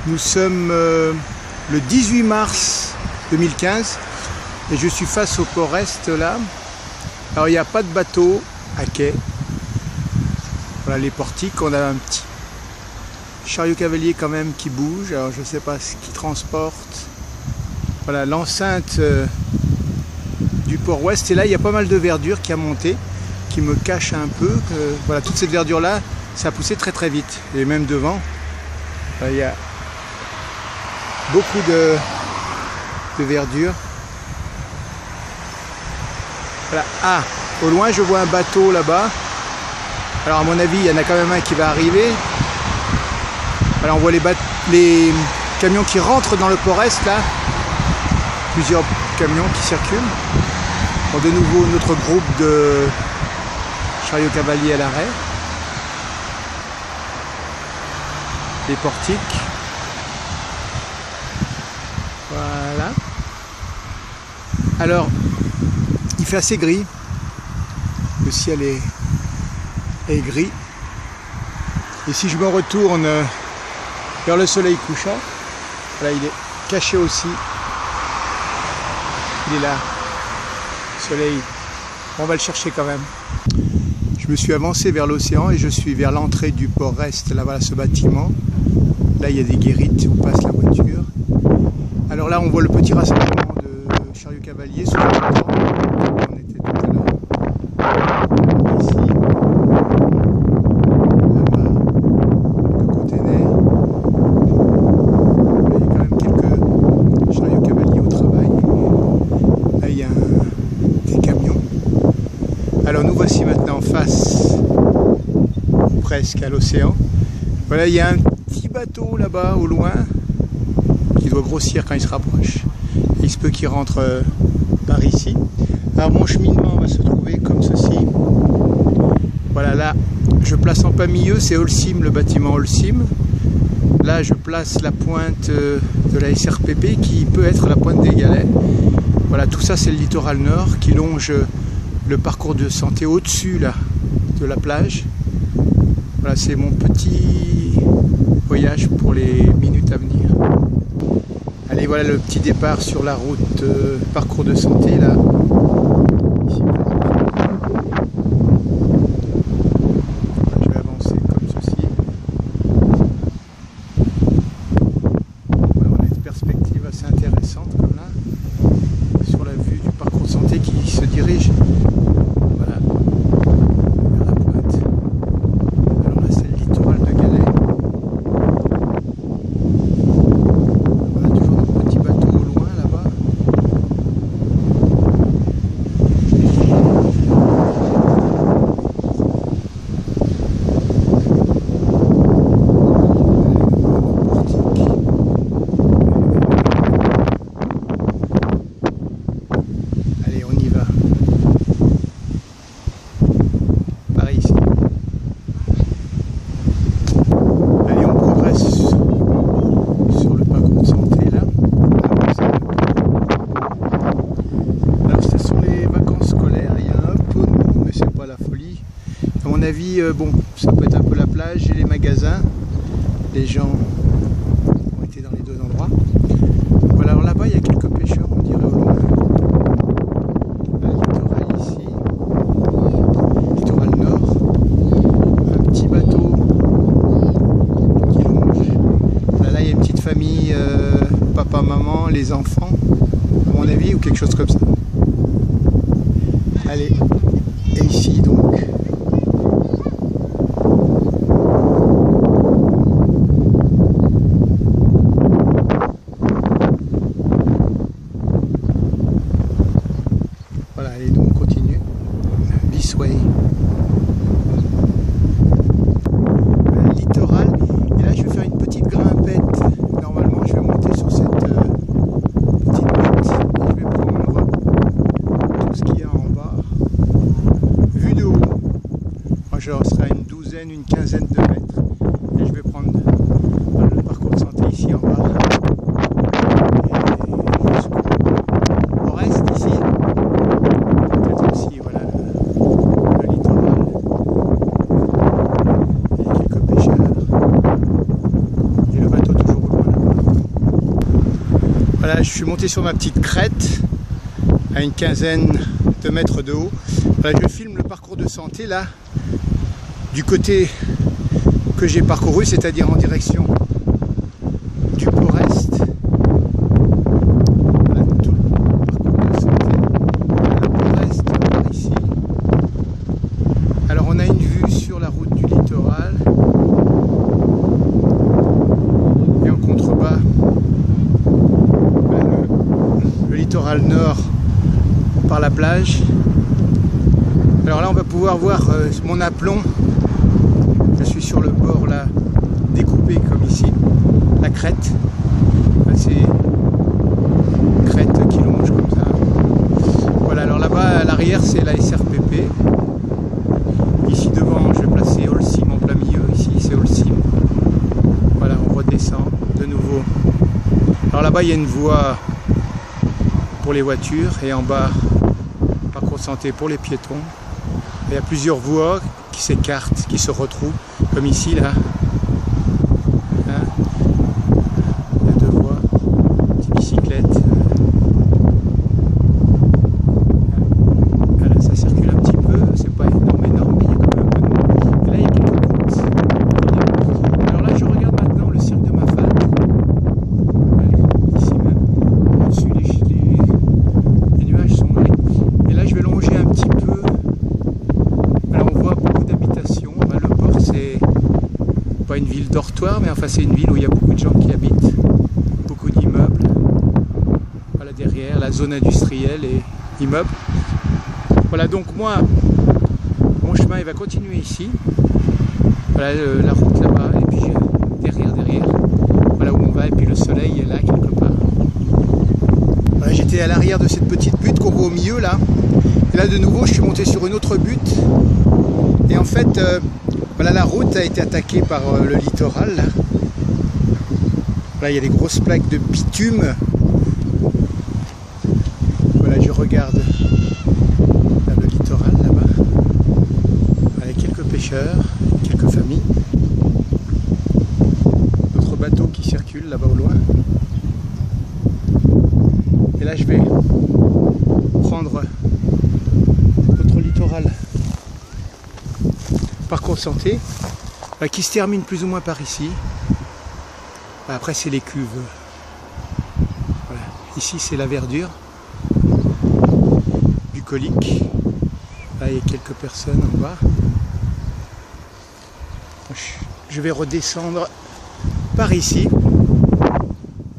Nous sommes le 18 mars 2015 et je suis face au port Est là. Alors il n'y a pas de bateau à quai. Voilà les portiques, on a un petit chariot cavalier quand même qui bouge. Alors je ne sais pas ce qu'il transporte. Voilà l'enceinte du port Ouest et là il y a pas mal de verdure qui a monté, qui me cache un peu. Voilà, toute cette verdure là, ça a poussé très très vite. Et même devant, il y a beaucoup de verdure. Voilà. Ah, au loin je vois un bateau là-bas. Alors à mon avis il y en a quand même un qui va arriver. Voilà, on voit les camions qui rentrent dans le port Est là. Plusieurs camions qui circulent. Bon, de nouveau notre groupe de chariots cavaliers à l'arrêt. Les portiques. Voilà. Alors, il fait assez gris. Le ciel est gris. Et si je me retourne vers le soleil couchant, là il est caché aussi. Il est là. Le soleil. On va le chercher quand même. Je me suis avancé vers l'océan et je suis vers l'entrée du port Est. Là voilà ce bâtiment. Là il y a des guérites où passe la voiture. Alors là on voit le petit rassemblement de chariots cavaliers sur le port. On était tout à l'heure. Ici. Là-bas. Le container. Là il y a quand même quelques chariots cavaliers au travail. Là il y a des camions. Alors nous voici maintenant face presque à l'océan. Voilà, il y a un petit bateau là-bas au loin qui doit grossir quand il se rapproche. Il se peut qu'il rentre par ici. Alors mon cheminement va se trouver comme ceci. Voilà, là je place en plein milieu, c'est Holcim, le bâtiment Holcim. Là je place la pointe de la SRPP qui peut être la pointe des Galets. Voilà, tout ça c'est le littoral nord qui longe le parcours de santé au-dessus là de la plage. Voilà, c'est mon petit voyage pour les minutes à venir. Allez, voilà le petit départ sur la route parcours de santé là. Ici, je vais avancer comme ceci. Voilà, on a une perspective assez intéressante comme là, sur la vue du parcours de santé qui se dirige. Voilà, vers la pointe. Alors là, c'est le littoral de Galets. Voilà, toujours un petit bateau au loin là-bas. Allez, on y va. Par ici. Allez, on progresse sur le parcours de santé là. Alors ce sont les vacances scolaires, il y a un peu de monde, mais c'est pas la folie. À mon avis, bon, ça peut être un peu la plage et les magasins. Les gens ont été dans les deux endroits. Voilà, alors là-bas il y a quelques pêcheurs, on dirait au loin. Le littoral ici. Littoral nord. Un petit bateau qui longe. Là il y a une petite famille, papa, maman, les enfants, à mon avis, ou quelque chose comme ça. Allez, et ici donc. Voilà, allez donc on continue. This way. Littoral. Et là je vais faire une petite grimpette. Normalement je vais monter sur cette petite butte. Je vais prendre tout ce qu'il y a en bas. Vue de haut. Moi je serai à une douzaine, une quinzaine de mètres. Et je vais prendre le parcours de santé ici en bas. Et jusqu'au reste ici. Peut-être aussi voilà le littoral. Et quelques pêcheurs. Et le bateau toujours au loin là. Voilà, je suis monté sur ma petite crête à une quinzaine de mètres de haut. Voilà, je filme le parcours de santé là, du côté que j'ai parcouru, c'est-à-dire en direction du Port-Est. Voilà tout le parcours de santé. Le Port-Est par ici. Alors on a une vue sur la route du littoral. Et en contrebas, voilà, le littoral nord par la plage. Alors là on va pouvoir voir mon aplomb. Je suis sur le bord là, découpé comme ici, la crête. C'est une crête qui longe comme ça. Voilà, alors là-bas à l'arrière c'est la SRPP. Ici devant je vais placer Holcim en plein milieu, ici c'est Holcim. Voilà, on redescend de nouveau. Alors là-bas il y a une voie pour les voitures et en bas parcours santé pour les piétons. Il y a plusieurs voies qui s'écartent, qui se retrouvent, comme ici là. Hein, il y a deux voies, petite bicyclette. Voilà, ça circule un petit peu, c'est pas énorme, mais il y a quand même un peu de monde. Et là il y a quelques routes. Alors là je regarde maintenant le cirque de Mafate. Ici même, au-dessus les nuages sont gris. Et là je vais longer un petit peu. Alors on voit beaucoup d'habitations. Le port c'est pas une ville dortoir, mais enfin c'est une ville où il y a beaucoup de gens qui habitent, beaucoup d'immeubles. Voilà derrière la zone industrielle et immeubles. Voilà donc moi, mon chemin il va continuer ici. Voilà la route là-bas et puis derrière, voilà où on va et puis le soleil est là quelque part. Voilà, j'étais à l'arrière de cette petite butte qu'on voit au milieu là. Et là de nouveau je suis monté sur une autre butte. Et en fait, voilà, la route a été attaquée par le littoral. Là. Là, il y a des grosses plaques de bitume. Voilà, je regarde là, le littoral là-bas. Avec quelques pêcheurs, quelques familles. D'autres bateaux qui circulent là-bas au loin. Et là, je vais prendre notre littoral. Parcours santé qui se termine plus ou moins par ici. Après c'est les cuves. Voilà. Ici c'est la verdure bucolique. Là il y a quelques personnes en bas. Je vais redescendre par ici.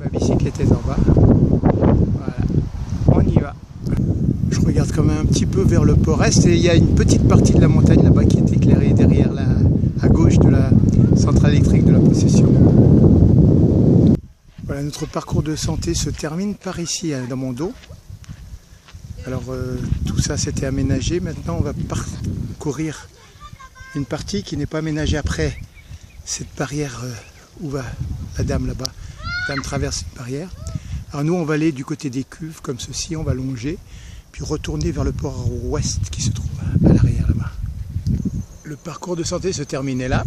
Ma bicyclette est en bas. Voilà. On y va. Je regarde quand même un petit peu vers le Port-Est et il y a une petite partie de la montagne là-bas qui est éclairée derrière à gauche de la centrale électrique de la Possession. Voilà, notre parcours de santé se termine par ici, dans mon dos. Alors tout ça c'était aménagé. Maintenant on va parcourir une partie qui n'est pas aménagée après cette barrière où va la dame là-bas. La dame traverse une barrière. Alors nous on va aller du côté des cuves comme ceci, on va longer. Puis retourner vers le port ouest qui se trouve à l'arrière là-bas. Le parcours de santé se terminait là.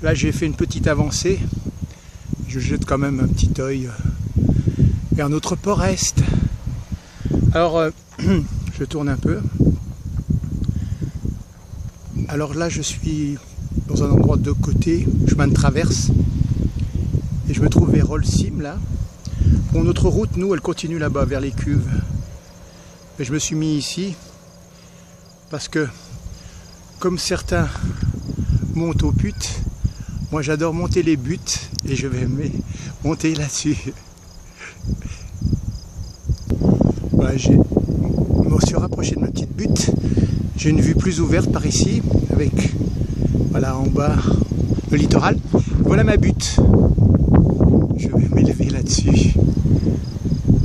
Là j'ai fait une petite avancée. Je jette quand même un petit œil vers notre port-est. Alors je tourne un peu. Alors là je suis dans un endroit de côté, chemin de traverse. Et je me trouve vers Holcim là. Bon, notre route, nous, elle continue là-bas vers les cuves. Et je me suis mis ici parce que, comme certains montent aux buttes, moi j'adore monter les buttes et je vais monter là-dessus. Voilà, je me suis rapproché de ma petite butte. J'ai une vue plus ouverte par ici, avec voilà en bas le littoral. Voilà ma butte. Je vais m'élever là-dessus.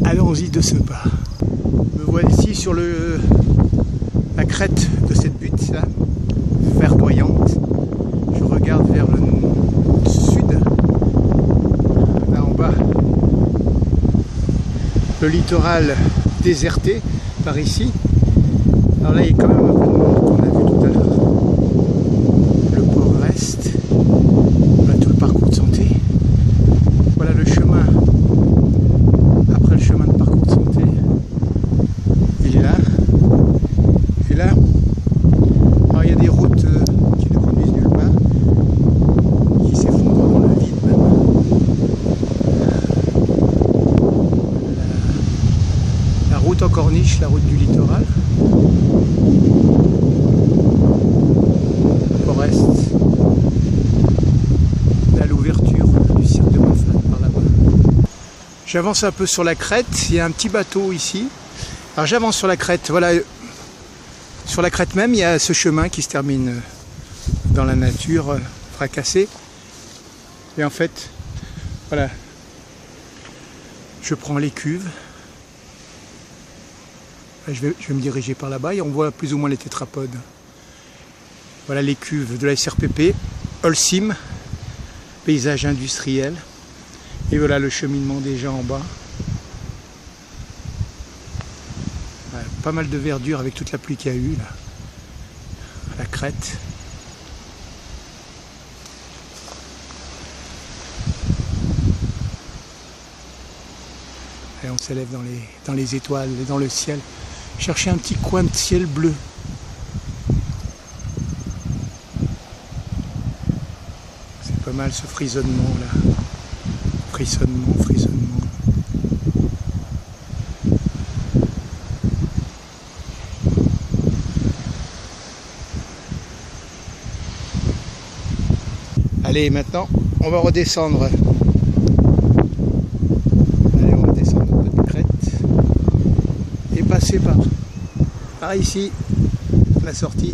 Allons-y de ce pas. Me voici sur la crête de cette butte, là, verdoyante. Je regarde vers le sud, là en bas. Le littoral déserté par ici. Alors là, il y a quand même un peu de monde qu'on a vu tout à l'heure. Le Port-Est. Voilà tout le parcours de santé. Voilà le chemin. Après le corniche, la route du littoral. Forest. Là, l'ouverture du cirque de Montfort par là-bas. J'avance un peu sur la crête. Il y a un petit bateau ici. Alors j'avance sur la crête. Voilà. Sur la crête même, il y a ce chemin qui se termine dans la nature, fracassé. Et en fait, voilà. Je prends les cuves. Je vais me diriger par là-bas et on voit plus ou moins les tétrapodes. Voilà les cuves de la SRPP, Holcim, paysage industriel. Et voilà le cheminement des gens en bas. Voilà, pas mal de verdure avec toute la pluie qu'il y a eu là. À la crête. Et on s'élève dans les étoiles et dans le ciel. Chercher un petit coin de ciel bleu. C'est pas mal ce frisonnement là. Frissonnement. Allez, maintenant, on va redescendre. Allez, on va descendre notre crête et passer par ici, la sortie.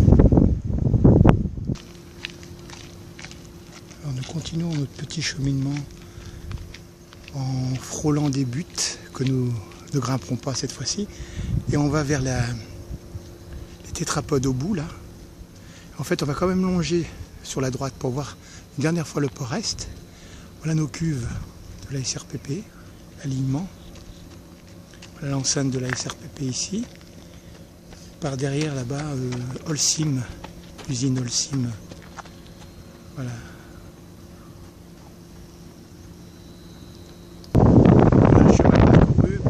Alors, nous continuons notre petit cheminement en frôlant des buttes que nous ne grimperons pas cette fois-ci. Et on va vers les tétrapodes au bout, là. En fait, on va quand même longer sur la droite pour voir une dernière fois le port-est. Voilà nos cuves de la SRPP, alignement. Voilà l'enceinte de la SRPP ici. Par derrière, là-bas, Holcim, l'usine Holcim. Voilà. Voilà le chemin parcouru.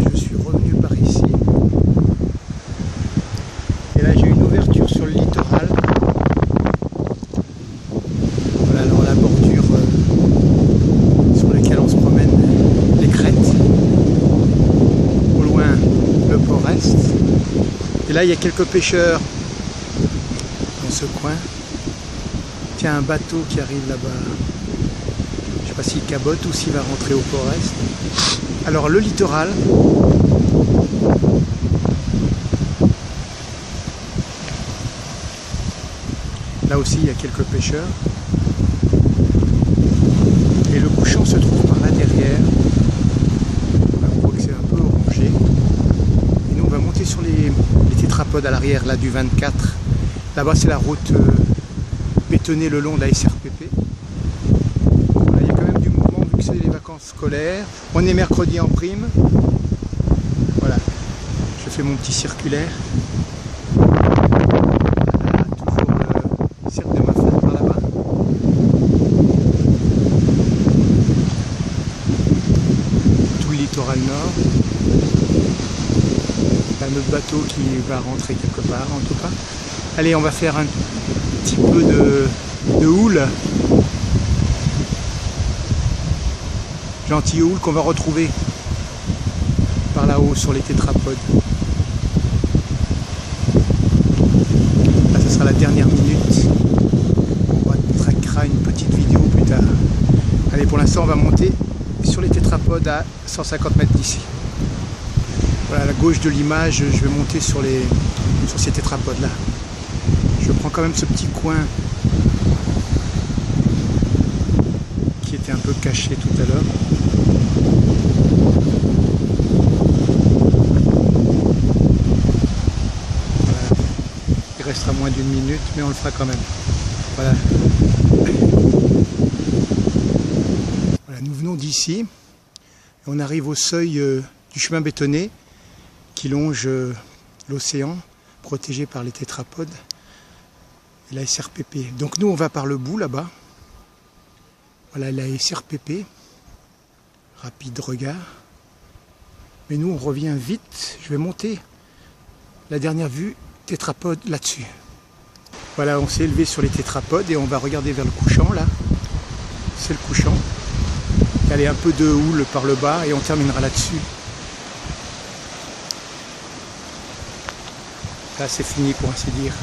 Je suis revenu par ici. Et là, j'ai une ouverture sur le littoral. Voilà, alors la bordure sur laquelle on se promène, les crêtes. Au loin, le port-est. Et là, il y a quelques pêcheurs dans ce coin. Tiens, un bateau qui arrive là-bas. Je ne sais pas s'il cabote ou s'il va rentrer au port-est. Alors, le littoral. Là aussi, il y a quelques pêcheurs. Et le couchant se trouve par là derrière. On voit que c'est un peu orangé. Et nous, on va monter sur les tétrapodes à l'arrière, là, du 24. Là-bas, c'est la route bétonnée le long de la SRPP. Voilà, il y a quand même du mouvement, vu que c'est les vacances scolaires. On est mercredi en prime. Voilà, je fais mon petit circulaire. Littoral nord. Là, notre bateau qui va rentrer quelque part en tout cas. Allez, on va faire un petit peu de houle. Gentil houle qu'on va retrouver par là-haut sur les tétrapodes. Là, ce sera la dernière minute. On traquera une petite vidéo plus tard. Allez, pour l'instant, on va monter sur les tétrapodes à 150 mètres d'ici. Voilà, à la gauche de l'image, je vais monter sur ces tétrapodes là. Je prends quand même ce petit coin qui était un peu caché tout à l'heure. Voilà. Il restera moins d'une minute, mais on le fera quand même. Voilà. Nous venons d'ici et on arrive au seuil du chemin bétonné qui longe l'océan, protégé par les tétrapodes et la SRPP. Donc nous on va par le bout là-bas. Voilà la SRPP, rapide regard. Mais nous on revient vite, je vais monter la dernière vue tétrapode là-dessus. Voilà, on s'est élevé sur les tétrapodes et on va regarder vers le couchant là. C'est le couchant. caler un peu de houle par le bas et on terminera là-dessus. Là c'est fini pour ainsi dire.